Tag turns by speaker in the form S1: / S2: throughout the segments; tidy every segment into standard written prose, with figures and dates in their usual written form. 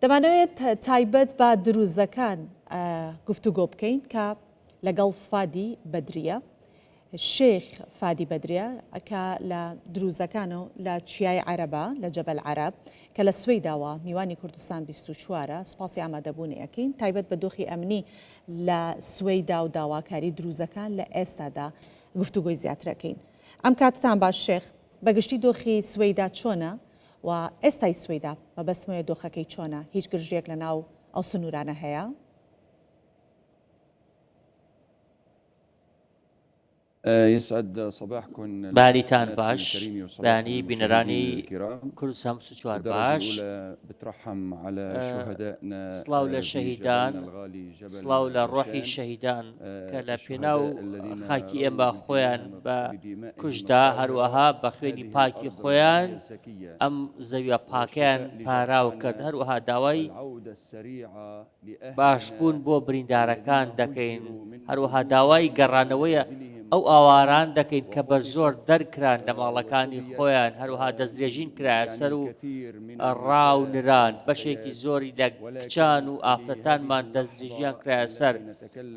S1: دەمانەوێت تایبەت بە دروزەکان گفتوگۆ بکەین کە لەگەڵ فادی بەدریە شێخ فادی بەدریە ئەکا لە دروزەکان و لە چیای عەرەبە لە جەبەل عەرەب کە لە سوەیداوە میوانی کوردستان 24 سوپاسی ئامادەبوونیەکەین تایبەت بە دۆخی ئەمنی لە سوەیدا و داواکاری دروزەکان لە ئێستادا گفتوگۆی زیاترەکەین. ئەم کاتتان باش شێخ بەگشتی دۆخی سوەیدا چۆنە و ئێستای سوەیدا مەبەستمەوەیە دۆخەکەی چۆنە هیچ گرژێک لە ناو ئەو سنوورانە هەیە؟
S2: باریتان باش بەیانی بینەرانی کوردستان 24 باش سڵاو لە شەهیدان سڵاو لە ڕۆحی شەهیدان کە لە پێناو خاکی ئێمە خۆیان بە کوژدا هەروەها بە خوێنی پاکی خۆیان ئەم زەویە پاکیان پاراو کرد هەروەها داوای باشبوون بۆ بریندارەکان دەکەین هەروەها داوای گەڕانەوەیە ئەو ئاواران دەکەین کە بە زۆر دەرکران لە ماڵەکانی خۆیان هەروەها دەستدرێژین کرایە سەر و ڕاونران بەشێکی زۆری لە کچان و ئافرەتانمان دەستدرێژیان کرایە سەر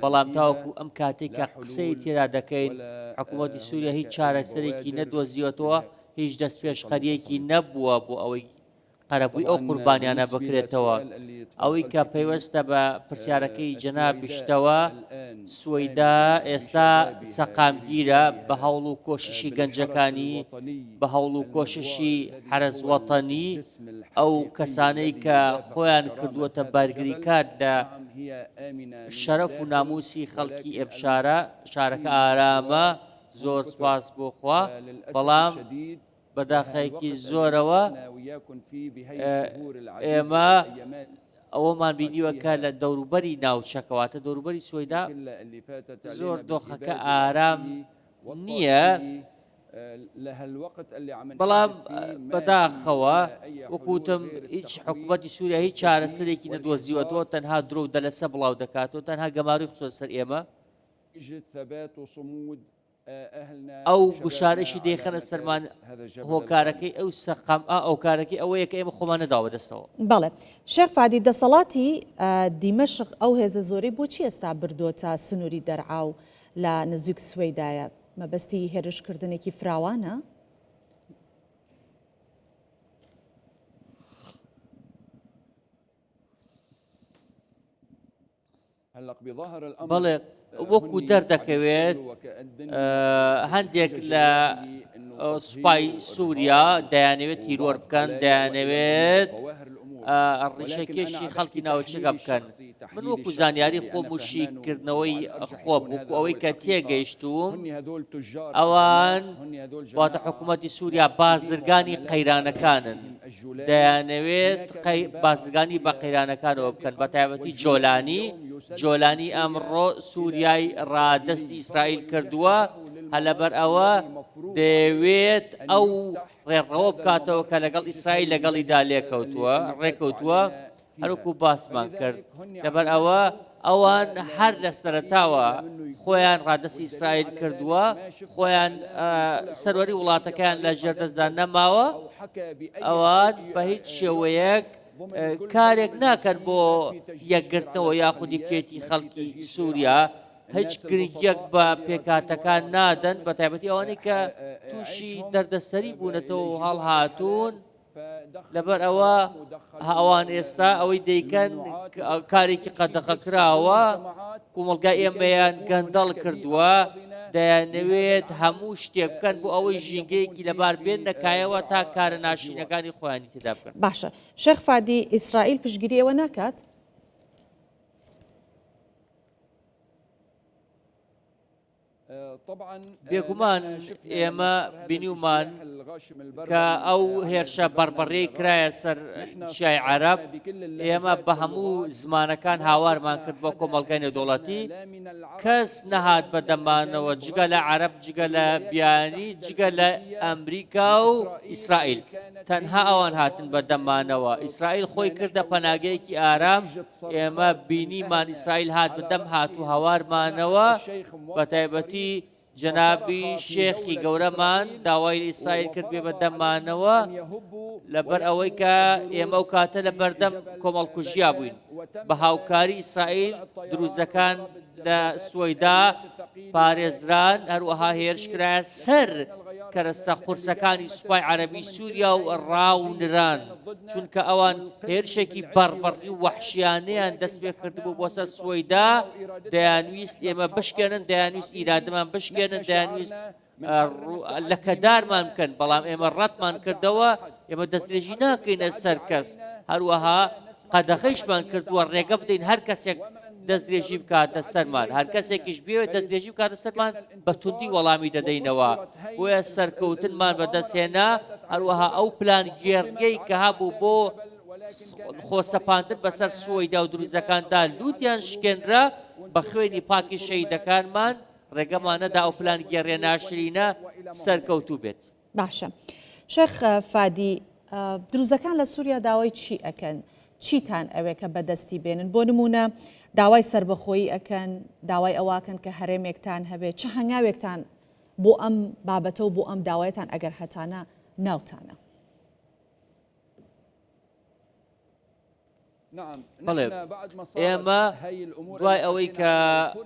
S2: بەڵام تاوەکو ئەم کاتێک کە قسەی تێدا دەکەین حکوومەتی سووریا هیچ چارەسەرێکی نەدۆزیوەتەوە هیچ دەستپێشخەریەکی نەبووە بۆ ئەوەی قەرەبووی ئەو قوربانیانە بکرێتەوە ئەوەی کە پەیوەستە بە پرسیارەکەی جەنابیشتەوە سوەیدا ئێستا سەقامگیرە بە هەوڵ و کۆششی گەنجەکانی بە هەوڵ و کۆششی حرەز وەتەنی ئەو کەسانەی کە خۆیان کردووەتە بارگریکار لە شەرەف و ناموسی خەڵکی ئەم شارەکە ئارامە زۆر سپاس بۆ خوا بەڵام بەداخەیەکی زۆرەوە ئێمە ئەوەمان بینیوە کە لە دەوروبەری ناوچەکەواتە دەوروبەری سوەیدا زۆر دۆخەکە ئارام نییە بەڵام بەداخەوە وەکوتم هیچ حکوومەتی سووریا هیچ چارەسەرێکی نەدۆزیوەتەوە تەنها درۆ و دەلەسە بڵاو دەکاتەوە تەنها گەماڕی خصوص سەر ئێمە ئەو گوشارەشی دەیخەنە سەرمان هۆکارەکەی ئەو سەقام ئەو کارەکەی ئەوەیە کە ئێمە خۆمان نەداوە دەستەوە.
S1: بەڵێ شێخ فادی دەسەڵاتی دیمەشق ئەو هێزە زۆرەی بۆچی ئێستا بردووەتە سنووری دەرعاو لە نزیک سوەیدایە مەبەستی هێرشکردنێکی فراوانە؟
S2: بەڵێ وەکو دەردەکەوێت هەندێک لە سوپای سووریا دەیانەوێت تیرۆر بکەن دەیانەوێت ڕیشەکێشی خەڵکی ناوچەکە بکەن من وەکو زانیاری خۆم وشیکردنەوەی خۆم وەکو ئەوەی کە تێگەیشتوم ئەوان واتە حکوومەتی سووریا بازرگانی قەیرانەکانن دەیانەوێت بازرگانی بە قەیرانەکانەوە بکەن بە تایبەتی جۆلانی ئەمڕۆ سووریای ڕادەستی ئیسرائیل کردووە هەلەبەر ئەوە دەیەوێت ئەو ڕێڕەوە بکاتەوە کە لەگەڵ ئیسرائیل لەگەڵیدا ڕێکەوتووە هەروکو باسمان کرد لەبەر ئەوە ئەوان هەر لە سەرەتاوە خۆیان ڕادەستی ئیسرائیل کردووە خۆیان سەروەری وڵاتەکەیان لە ژێردەستدا نەماوە ئەوان بە هیچ شێوەیەک کارێک ناکەن بۆ یەکگرتنەوە یاخودی کێتی خەڵکی سووریا هیچ گرنگیەک بە پێکاتەکان نادەن بە تایبەتی ئەوانەی کە تووشی دەردەسەری بوونەتەوە و هەڵهاتوون لەبەر ئەوە ئەوان ئێستا ئەوەی دەیکەن کارێکی قەدەغەکراوە کۆمەلگای ئێمەیان گەندەڵ کردووە دەیانەوێت هەموو شتێک بکەن بۆ ئەوەی ژینگەیەکی لەبار بێن نەکایەوە تا کارە ناشینەکانی خۆیانی تێدا بکەن.
S1: باشە شێخ فادی ئیسرائیل پشتگیری ئەوە ناکات؟
S2: بێگومان ئێمە بینیومان کە ئەو هێرشە بەڕبەڕەی کرایە سەر شای عەرەب ئێمە بە هەموو زمانەکان هاوارمان کرد بۆ کۆمەڵگەی نێودەوڵەتی کەس نەهات بەدەمانەوە جگە لە عەرەب جگە لە بیانی جگە لە ئەمریکا و ئیسرائیل تەنها ئەوان هاتن بەدەمانەوە ئیسرائیل خۆی کردە پەناگەیەکی ئارام ئێمە بینیمان ئیسرائیل هات بەدەم هات و هاوارمانەوە بە تایبەتی جەنابی شێخی گەورەمان داوای ئیسرائیل کرد بێ بەدەمانەوە لەبەر ئەوەی کە ئێمە و کاتە لە بەردەم کۆمەڵکوژیا بووین بە هاوکاری ئیسرائیل دروزەکان لە سوەیدا پارێزران هەروەها هێرشکرایە سەر کەرەستە قورسەکانی سوپای عەرەبی سووریا و ڕاونران چونکە ئەوان هێرشێکی بەڕبەڕی و وەحشیانەیان دەست پێ کردبوو بۆ سەر سوەیدا دەیانویست ئێمە بشکێنن دەیانویست ئیرادەمان بشکێنن دەیانویست لەکەدارمان بکەن بەڵام ئێمە ڕەتمان کردەوە ئێمە دەستدرێژی ناکەینە سەر کەس هەروەها قەدەغەیشمان کردووە ڕێگە بدەین هەر کەسێک دەستدرێژی بکاتە سەرمان هەر کەسێکیش بێوێت دەستدرێژی بکاتە سەرمان بە توندی وەڵامی دەدەینەوە بۆیە سەرکەوتنمان بەدەستهێنا هەروەها ئەو پلان گێڕگەی کە هەبوو بۆ خۆسەپاندن بەسەر سوەیدا و دروزەکاندا لووتیان شکێنرا بە خوێنی پاکی شەهیدەکانمان ڕێگەمانەدا ئەو پلان گێڕێ ناشرینە سەرکەوتوو بێت.
S1: باشە شێخ فادی دروزەکان لە سووریا داوای چی ئەکەن؟ چیتان ئەوێ کە بەدەستی بێنن بۆ نمونە داوای سربەخۆیی ئەکەن داوای ئەواکەن کە هەرێمێکتان هەبێت چه هەنگاوێکتان بۆ ئەم بابەتە و بۆ ئەم داوایتان ئەگەر هەتانە ناوتانە؟
S2: بەڵێ ئێمە دوای ئەوەی کە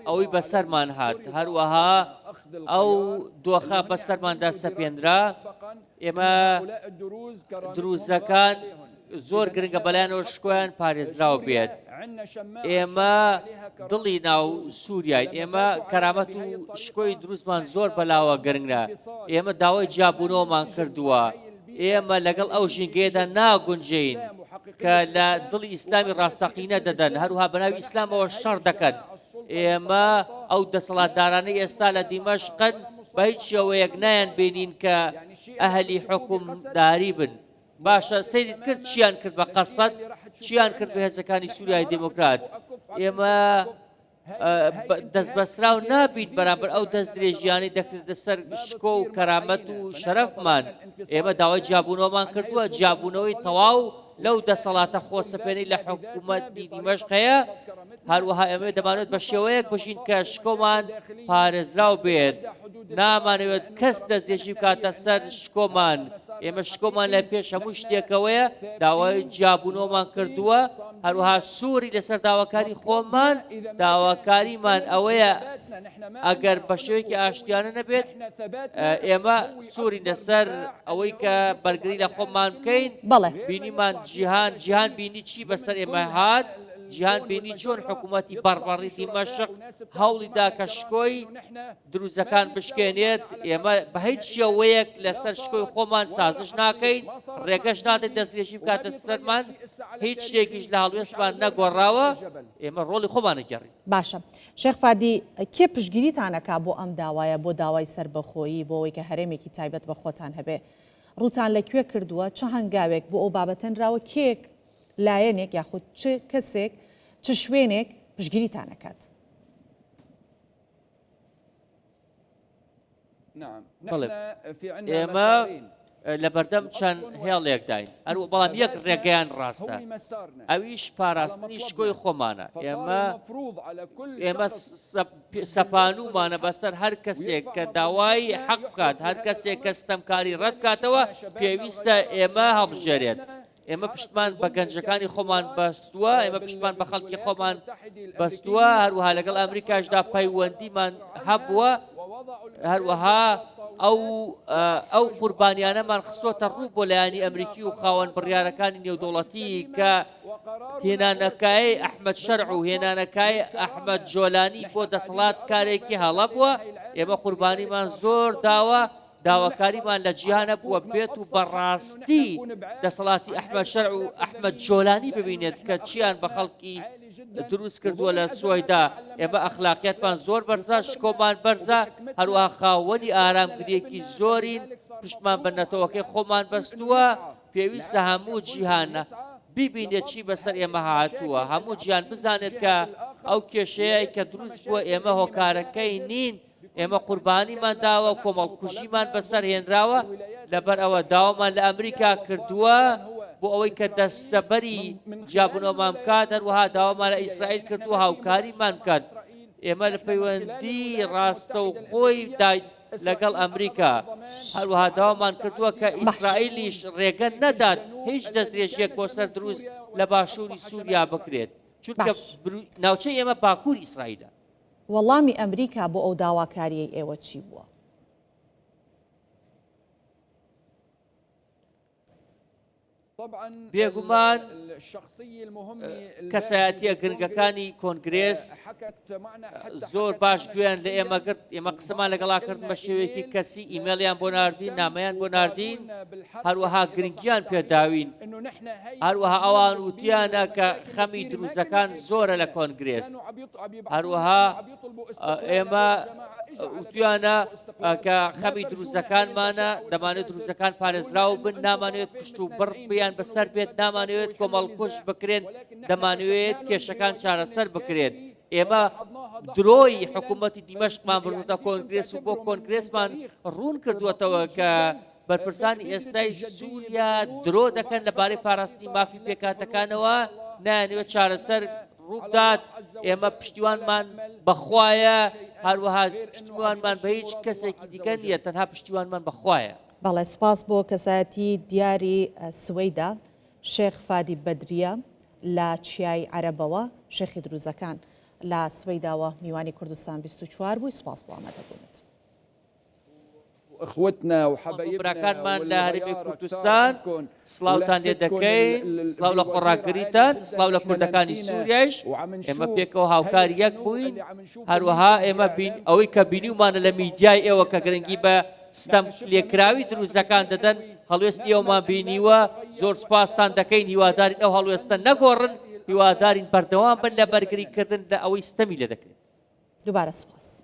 S2: ئەوەی بەسەرمان هات هەروەها ئەو دۆخە بەسەرماندا سەپێنرا ئێمە دروزەکان زۆر گرنگە بەلایەنەوە شکۆیان پارێزراو بێت ئێمە دڵی ناو سووریاین ئێمە کەرامەت و شکۆی دروستمان زۆر بەلاوە گرنگە ئێمە داوای جیاببوونەوەمان کردووە ئێمە لەگەڵ ئەو ژینگەیەدا ناگونجین کە لە دڵی ئیسلامی ڕاستەقینە دەدەن هەروها بەناوی ئیسلامەوە شەڕ دەکەن ئێمە ئەو دەسەڵاتدارانەی ئێستا لە دیمەشقن بە هیچ شێوەیەک نایان بینین کە ئەهلی حکومداری بن باشە سەیرت کرد چیان کرد بە قەسەد چیان کرد بە هێزەکانی سووریای دموکرات ئێمە دەستبەسراو نابین بەرامبەر ئەو دەست درێژیانی دەکردە سەر شکۆ و کەرامەت و شەرەفمان ئێمە داوای جیاببوونەوەمان کردووە جیاببوونەوەی تەواو لەو دەسەڵاتە خۆسەپێنەی لە حکوومەتی دیمەشق هەیە هەروەها ئێمە دەمانێت بە شێوەیەک بژین کە شکۆمان پارێزراو بێت نامانەوێت کەس دەستێژی بکاتە سەر شکۆمان ئێمە شکۆمان لە پێش هەموو شتێکەوەیە داوای جیاببوونەوەمان کردووە هەروەها سووری لەسەر داواکاری خۆمان داواکاریمان ئەوەیە ئەگەر بە شێوەیەکی ئاشتیانە نەبێت ئێمە سووری لەسەر ئەوەی کە بەرگری لە خۆمان بکەین بینیمان جیهان بینی چی بەسەر ئێمە هات جیهان بینی چۆن حکوومەتی بەڕبەڕی دیمەشق هەوڵیدا کە شکۆی دروزەکان بشکێنێت ئێمە بە هیچ شێوەیەک لەسەر شکۆی خۆمان سازش ناکەین ڕێگەش نادەین دەستدرێژی بکاتە سەرمان هیچ شتێکیش لە هەڵوێستمان نەگۆڕاوە ئێمە ڕۆڵی خۆمانە گەڕین.
S1: باشە شێخ فادی کێ پشتگیریتانەکا بۆ ئەم داوایە بۆ داوای سربەخۆیی بۆ ئەوەی کە هەرێمێکی تایبەت بە خۆتان هەبێ ڕووتان لەکوێ کردووە چه هەنگاوێک بۆ ئەو بابەتەنراوە کێک لایەنێک یاخود چ کەسێک چ شوێنێک پشتگیریتانەکات؟
S2: ئێمە لە بەردەم چەند هێڵێک داین بەڵام یەک ڕێگەیان ڕاستە ئەویش پاراستنی شکۆی خۆمانە ئێمە سەپانومانە بەسەر هەر کەسێک کە داوای حەق بکات هەر کەسێک کە ستەمکاری ڕەت بکاتەوە پێویستە ئێمە هەڵبژێرێت ئێمە پشتمان بە گەنجەکانی خۆمان بەستووە ئێمە پشتمان بە خەڵکی خۆمان بەستووە هەروەها لەگەڵ ئەمریکاشدا پەیوەندیمان هەبووە هەروەها ئەو قوربانیانەمان خستۆتە ڕوو بۆ لایەنی ئەمریکی و خاوەن بڕیارەکانی نێودوڵەتی کە هێنانەکای ئەحمەد شەرع و هێنانەکای ئەحمەد جۆلانی بۆ دەسەڵات کارێکی هەڵە بووە ئێمە قوربانیمان زۆر داوە داواکاریمان لە جیهانە بووە بێت و بەڕاستی دەسەڵاتی ئەحمەد شەرع و ئەحمەد جۆلانی ببینێت کە چیان بە خەڵکی دروست کردووە لە سوەیدا ئێمە ئەخلاقیەتمان زۆر بەرزە شکۆمان بەرزە هەروەها خاوەنی ئارامگریەکی زۆرین پشتمان بە نەتەوەکەی خۆمان بەستووە پێویستە هەموو جیهانە ببینێت چی بەسەر ئێمە هاتووە هەموو جیهان بزانێت کە ئەو کێشەیە کە دروست بووە ئێمە هۆکارەکەی نین ئێمە قوربانیمان داوە کۆمەڵکوژیمان بەسەر هێنراوە لەبەر ئەوە داوامان لە ئەمریکا کردووە بۆ ئەوەی کە دەستەبەری جیاببوونەوەمان بکات هەروەها داوامان لە ئیسرائیل کردووە هاوکاریمان بکات ئێمە لە پەیوەندی ڕاستەوخۆی لەگەڵ ئەمریکا هەروەها داوامان کردووە کە ئیسرائیلیش ڕێگە نەدات هیچ دەستدرێژیەک بۆ سەر دروست لە باشووری سووریا بکرێت چونکە ناوچەی ئێمە باکووری ئیسرائیلە.
S1: وەڵامی ئەمریکا بۆ ئەو داواکاریەی ئێوە چی بووە؟
S2: بێگومان کەسایەتیە گرنگەکانی کۆنگرێس زۆر باش گوێیان لە ئێمە گرت. ئێمە قسەمان لەگەڵا کردن بە شێوەیەکی کەسی ئیمێلیان بۆ ناردین نامەیان بۆ ناردین هەروەها گرنگیان پێداوین هەروەها ئەوان وتیانە کە خەمی دروزەکان زۆرە لە کۆنگرێس هەروەها ئێمە وتیانە کە خەمی دروزەکانمانە دەمانێت دروزەکان پارێزراو بن نامانوێت کوشت و بڕ بیان بەسەر بێت نامانوێت کۆمەڵکوش بکرێن دەمانوێت کێشەکان چارەسەر بکرێت. ئێمە درۆی حکوومەتی دیمەشقمان بردوتە کۆنگرێس و بۆ کۆنگرێسمان ڕوون کردووەتەوە کە بەرپرسانی ئێستای سووریا درۆ دەکەن لەبارەی پاراستنی مافی پێکاتەکانەوە نایانوێت چارەسەر ڕوودات. ئێمە پشتیوانمان بەخوایە هەروەها پشتیوانمان بە هیچ کەسێکی دیکە نییە تەنها پشتیوانمان بەخوایە.
S1: بەڵێ سپاس بۆ کەسایەتی دیاری سوەیدا شێخ فادی بەدریە لە چیای عەرەبەوە شێخی دروزەکان لە سوەیداوە میوانی کوردستان 24 بووی. سپاس بۆ ئامادەبوونت. براکانمان لە هەرێمی کوردستان سڵاوتان لێ دەکەین سڵاو لە خۆڕاگریتان سڵاو لە کوردەکانی سووریایش ئێمە پێکەوە هاوکار یەک بووین هەروەها ئێمە ئەوەی کە بینیومانە لە میدیای ئێوە کە گرنگی بە ستەم لێکراوی دروستەکان دەدەن هەڵوێستی ئێوەمان بینیوە زۆر سپاستان دەکەین هیوادارین ئەو هەڵوێستە نەگۆڕن هیوادارین بەردەوام بن لە بەرگریکردن لە ئەوەی ستەمی لێ دەکرێت. دووبارە سپاس.